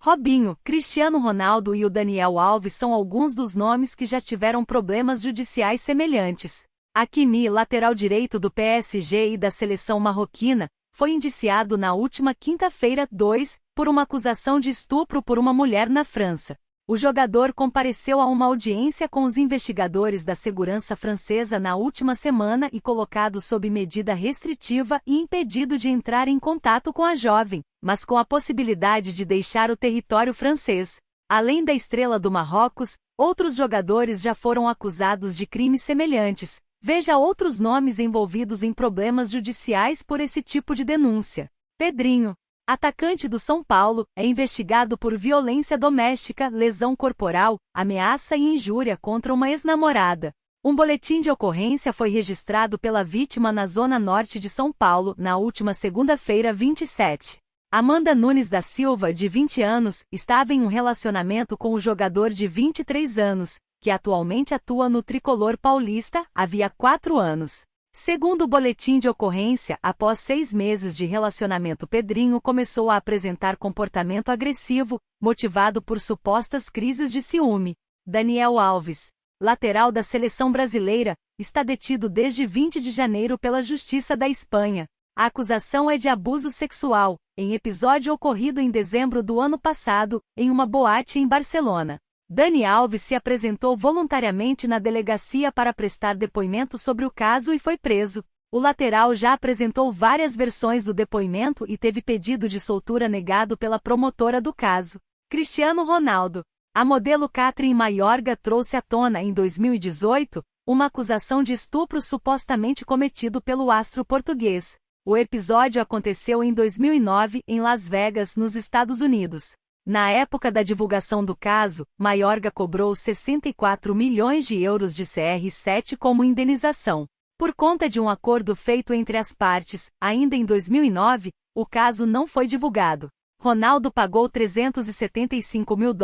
Robinho, Cristiano Ronaldo e o Daniel Alves são alguns dos nomes que já tiveram problemas judiciais semelhantes. Hakimi, lateral direito do PSG e da seleção marroquina, foi indiciado na última quinta-feira, por uma acusação de estupro por uma mulher na França. O jogador compareceu a uma audiência com os investigadores da segurança francesa na última semana e colocado sob medida restritiva e impedido de entrar em contato com a jovem, mas com a possibilidade de deixar o território francês. Além da estrela do Marrocos, outros jogadores já foram acusados de crimes semelhantes. Veja outros nomes envolvidos em problemas judiciais por esse tipo de denúncia. Pedrinho, atacante do São Paulo, é investigado por violência doméstica, lesão corporal, ameaça e injúria contra uma ex-namorada. Um boletim de ocorrência foi registrado pela vítima na zona norte de São Paulo, na última segunda-feira, 27. Amanda Nunes da Silva, de 20 anos, estava em um relacionamento com o jogador de 23 anos, que atualmente atua no tricolor paulista, havia 4 anos. Segundo o boletim de ocorrência, após 6 meses de relacionamento, Pedrinho começou a apresentar comportamento agressivo, motivado por supostas crises de ciúme. Daniel Alves, lateral da seleção brasileira, está detido desde 20 de janeiro pela Justiça da Espanha. A acusação é de abuso sexual, em episódio ocorrido em dezembro do ano passado, em uma boate em Barcelona. Dani Alves se apresentou voluntariamente na delegacia para prestar depoimento sobre o caso e foi preso. O lateral já apresentou várias versões do depoimento e teve pedido de soltura negado pela promotora do caso. Cristiano Ronaldo. A modelo Catherine Mayorga trouxe à tona em 2018 uma acusação de estupro supostamente cometido pelo astro português. O episódio aconteceu em 2009 em Las Vegas, nos Estados Unidos. Na época da divulgação do caso, Mayorga cobrou 64 milhões de euros de CR7 como indenização. Por conta de um acordo feito entre as partes, ainda em 2009, o caso não foi divulgado. Ronaldo pagou $375 mil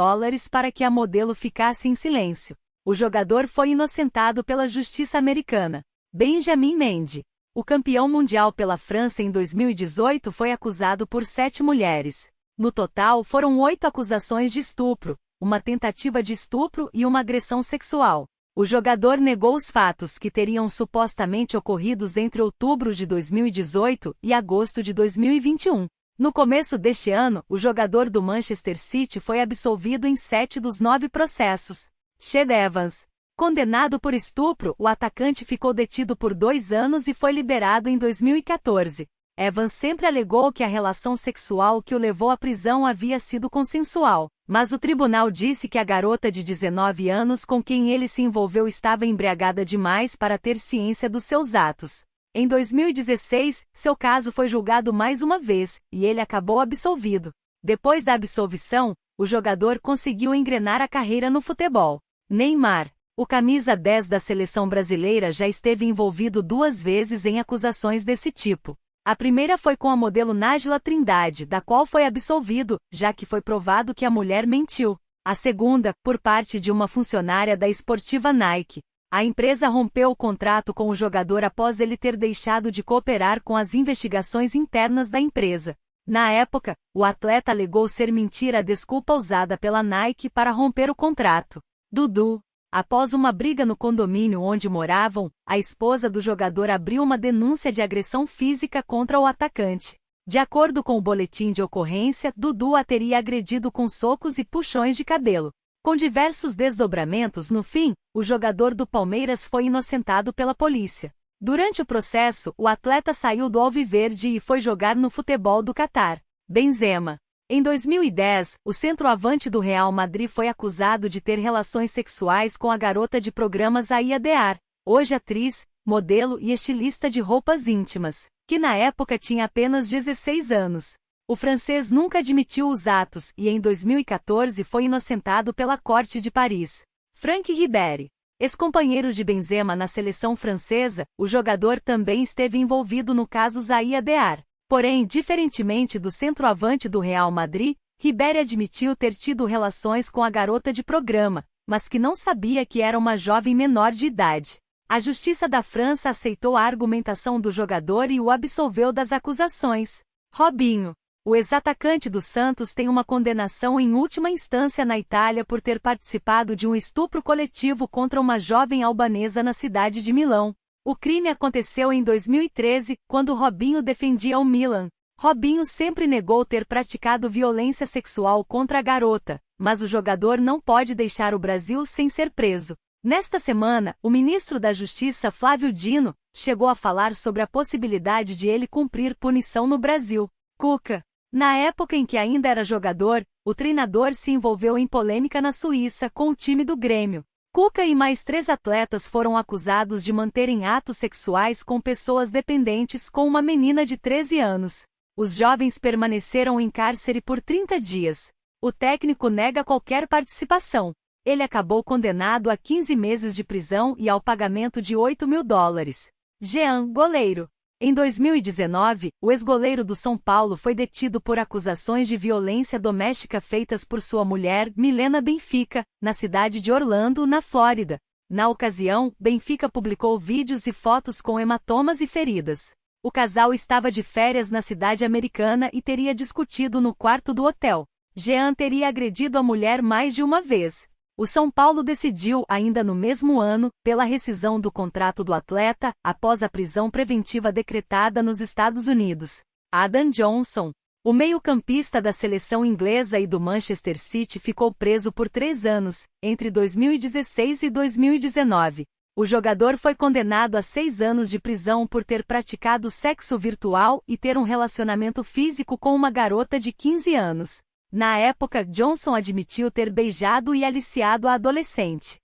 para que a modelo ficasse em silêncio. O jogador foi inocentado pela justiça americana. Benjamin Mendy. O campeão mundial pela França em 2018 foi acusado por 7 mulheres. No total, foram 8 acusações de estupro, uma tentativa de estupro e uma agressão sexual. O jogador negou os fatos que teriam supostamente ocorridos entre outubro de 2018 e agosto de 2021. No começo deste ano, o jogador do Manchester City foi absolvido em 7 dos 9 processos. Ched Evans. Condenado por estupro, o atacante ficou detido por 2 anos e foi liberado em 2014. Evans sempre alegou que a relação sexual que o levou à prisão havia sido consensual, mas o tribunal disse que a garota de 19 anos com quem ele se envolveu estava embriagada demais para ter ciência dos seus atos. Em 2016, seu caso foi julgado mais uma vez, e ele acabou absolvido. Depois da absolvição, o jogador conseguiu engrenar a carreira no futebol. Neymar. O camisa 10 da seleção brasileira já esteve envolvido 2 vezes em acusações desse tipo. A primeira foi com a modelo Nájila Trindade, da qual foi absolvido, já que foi provado que a mulher mentiu. A segunda, por parte de uma funcionária da esportiva Nike. A empresa rompeu o contrato com o jogador após ele ter deixado de cooperar com as investigações internas da empresa. Na época, o atleta alegou ser mentira a desculpa usada pela Nike para romper o contrato. Dudu. Após uma briga no condomínio onde moravam, a esposa do jogador abriu uma denúncia de agressão física contra o atacante. De acordo com o boletim de ocorrência, Dudu a teria agredido com socos e puxões de cabelo. Com diversos desdobramentos no fim, o jogador do Palmeiras foi inocentado pela polícia. Durante o processo, o atleta saiu do Alviverde e foi jogar no futebol do Catar. Benzema. Em 2010, o centroavante do Real Madrid foi acusado de ter relações sexuais com a garota de programas Aya Dear, hoje atriz, modelo e estilista de roupas íntimas, que na época tinha apenas 16 anos. O francês nunca admitiu os atos e em 2014 foi inocentado pela Corte de Paris. Franck Ribéry. Ex-companheiro de Benzema na seleção francesa, o jogador também esteve envolvido no caso Aya Dear. Porém, diferentemente do centroavante do Real Madrid, Ribéry admitiu ter tido relações com a garota de programa, mas que não sabia que era uma jovem menor de idade. A Justiça da França aceitou a argumentação do jogador e o absolveu das acusações. Robinho. O ex-atacante do Santos tem uma condenação em última instância na Itália por ter participado de um estupro coletivo contra uma jovem albanesa na cidade de Milão. O crime aconteceu em 2013, quando Robinho defendia o Milan. Robinho sempre negou ter praticado violência sexual contra a garota, mas o jogador não pode deixar o Brasil sem ser preso. Nesta semana, o ministro da Justiça Flávio Dino chegou a falar sobre a possibilidade de ele cumprir punição no Brasil. Cuca. Na época em que ainda era jogador, o treinador se envolveu em polêmica na Suíça com o time do Grêmio. Cuca e mais 3 atletas foram acusados de manterem atos sexuais com pessoas dependentes com uma menina de 13 anos. Os jovens permaneceram em cárcere por 30 dias. O técnico nega qualquer participação. Ele acabou condenado a 15 meses de prisão e ao pagamento de $8.000. Jean, goleiro. Em 2019, o ex-goleiro do São Paulo foi detido por acusações de violência doméstica feitas por sua mulher, Milena Benfica, na cidade de Orlando, na Flórida. Na ocasião, Benfica publicou vídeos e fotos com hematomas e feridas. O casal estava de férias na cidade americana e teria discutido no quarto do hotel. Jean teria agredido a mulher mais de uma vez. O São Paulo decidiu, ainda no mesmo ano, pela rescisão do contrato do atleta, após a prisão preventiva decretada nos Estados Unidos. Adam Johnson, o meio-campista da seleção inglesa e do Manchester City, ficou preso por 3 anos, entre 2016 e 2019. O jogador foi condenado a 6 anos de prisão por ter praticado sexo virtual e ter um relacionamento físico com uma garota de 15 anos. Na época, Johnson admitiu ter beijado e aliciado a adolescente.